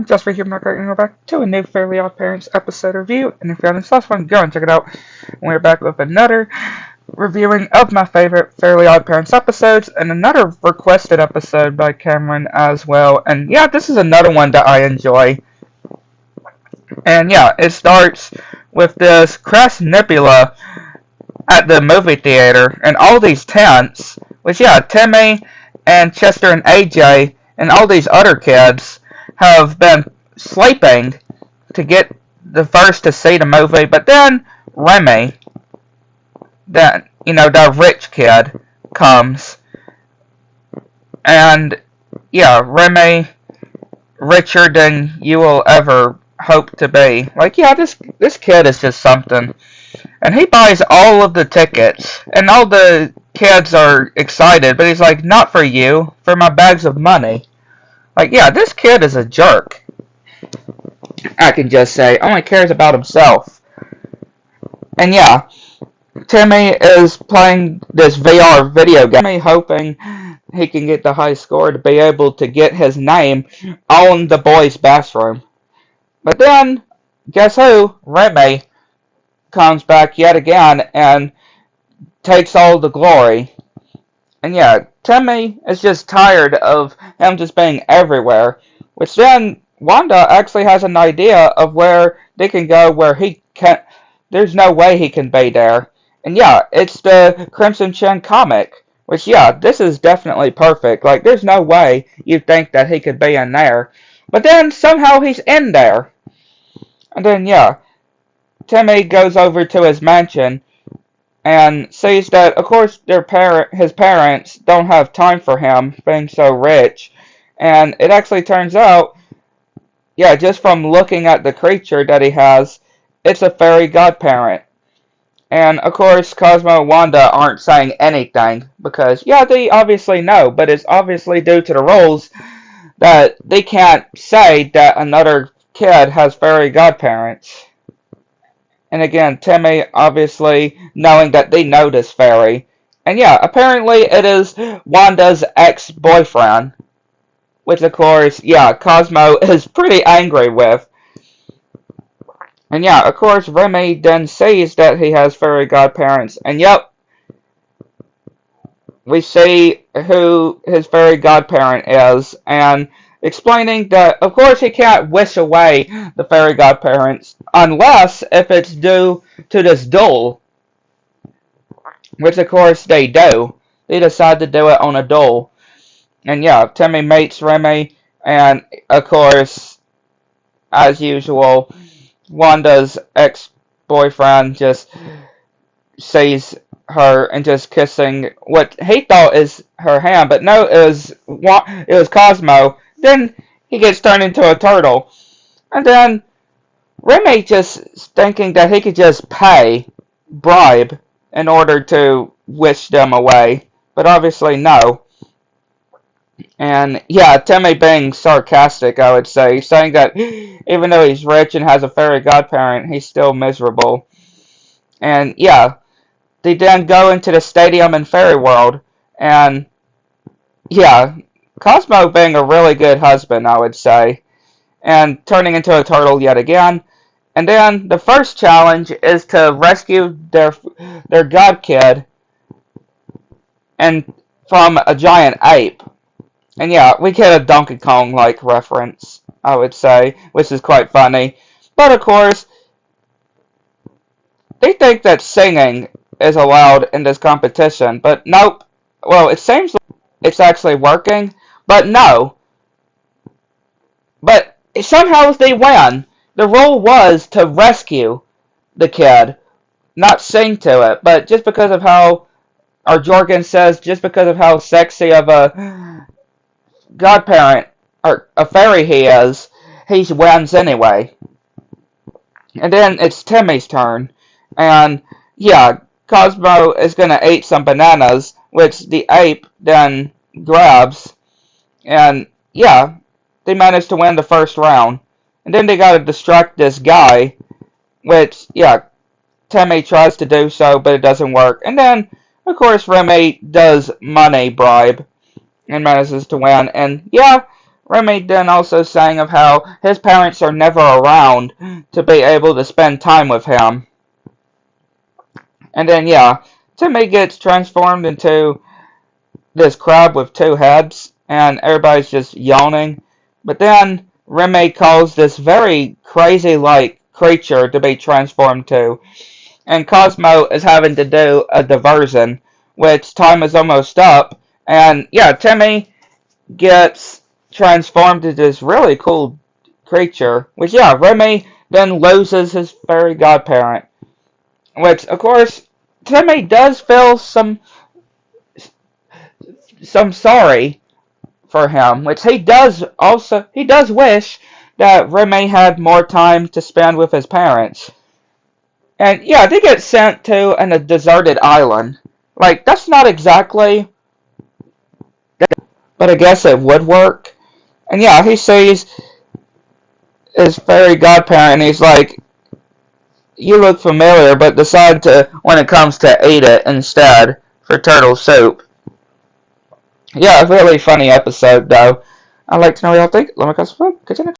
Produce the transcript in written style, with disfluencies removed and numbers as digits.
Just for here, Mark, and we're back to a new Fairly Odd Parents episode review. And if you haven't saw this one, go and check it out. And we're back with another reviewing of my favorite Fairly Odd Parents episodes, and another requested episode by Cameron as well. And yeah, this is another one that I enjoy. And yeah, it starts with this crash nebula at the movie theater, and all these tents, which yeah, Timmy and Chester and AJ and all these other kids have been sleeping to get the first to see the movie, but then Remy, the rich kid, comes, and yeah, Remy, richer than you will ever hope to be. Like, yeah, this kid is just something. And he buys all of the tickets, and all the kids are excited, but he's like, not for you, for my bags of money. Like, yeah, this kid is a jerk. I can just say, only cares about himself. And yeah, Timmy is playing this VR video game, Timmy hoping he can get the high score to be able to get his name on the boys' bathroom. But then, guess who? Remy comes back yet again and takes all the glory. And yeah, Timmy is just tired of him just being everywhere. Which then Wanda actually has an idea of where they can go where he can't. There's no way he can be there. And yeah, it's the Crimson Chin comic. Which yeah, this is definitely perfect. Like, there's no way you'd think that he could be in there. But then somehow he's in there. And then yeah, Timmy goes over to his mansion and sees that, of course, his parents don't have time for him being so rich. And it actually turns out, yeah, just from looking at the creature that he has, it's a fairy godparent. And, of course, Cosmo and Wanda aren't saying anything because, yeah, they obviously know, but it's obviously due to the rules that they can't say that another kid has fairy godparents. And again, Timmy obviously knowing that they know this fairy. And yeah, apparently it is Wanda's ex-boyfriend. Which of course, yeah, Cosmo is pretty angry with. And yeah, of course, Remy then sees that he has fairy godparents. And yep, we see who his fairy godparent is. And explaining that, of course, he can't wish away the fairy godparents unless if it's due to this duel. Which, of course, they do. They decide to do it on a duel. And yeah, Timmy meets Remy, and, of course, as usual, Wanda's ex-boyfriend just sees her and just kissing what he thought is her hand, but no, it was Cosmo. Then he gets turned into a turtle. And then Remy just thinking that he could just bribe, in order to wish them away. But obviously no. And yeah, Timmy being sarcastic, I would say, saying that even though he's rich and has a fairy godparent, he's still miserable. And yeah, they then go into the stadium in Fairy World, and yeah, Cosmo being a really good husband, I would say, and turning into a turtle yet again. And then the first challenge is to rescue their god kid and from a giant ape. And yeah, we get a Donkey Kong-like reference, I would say, which is quite funny. But of course, they think that singing is allowed in this competition, but nope. Well, it seems like it's actually working, but no. But somehow they win. The rule was to rescue the kid, not sing to it. But just because of how, or Jorgen says, just because of how sexy of a godparent or a fairy he is, he wins anyway. And then it's Timmy's turn, and yeah, Cosmo is gonna eat some bananas, which the ape then grabs, and yeah, they manage to win the first round. And then they gotta distract this guy, which, yeah, Timmy tries to do so, but it doesn't work. And then, of course, Remy does money bribe and manages to win. And yeah, Remy then also sang of how his parents are never around to be able to spend time with him. And then, yeah, Timmy gets transformed into this crab with two heads, and everybody's just yawning. But then Remy calls this very crazy-like creature to be transformed to, and Cosmo is having to do a diversion, which time is almost up. And yeah, Timmy gets transformed into this really cool creature, which yeah, Remy then loses his fairy godparent, which of course Timmy does feel some sorry for him, which he does wish that Remy had more time to spend with his parents. And yeah, they get sent to a deserted island. Like, that's not exactly, but I guess it would work. And yeah, he sees his fairy godparent and he's like, you look familiar, but decide to, when it comes to eat it instead for turtle soup. Yeah, a really funny episode though. I'd like to know what y'all think. Let me know. Continue.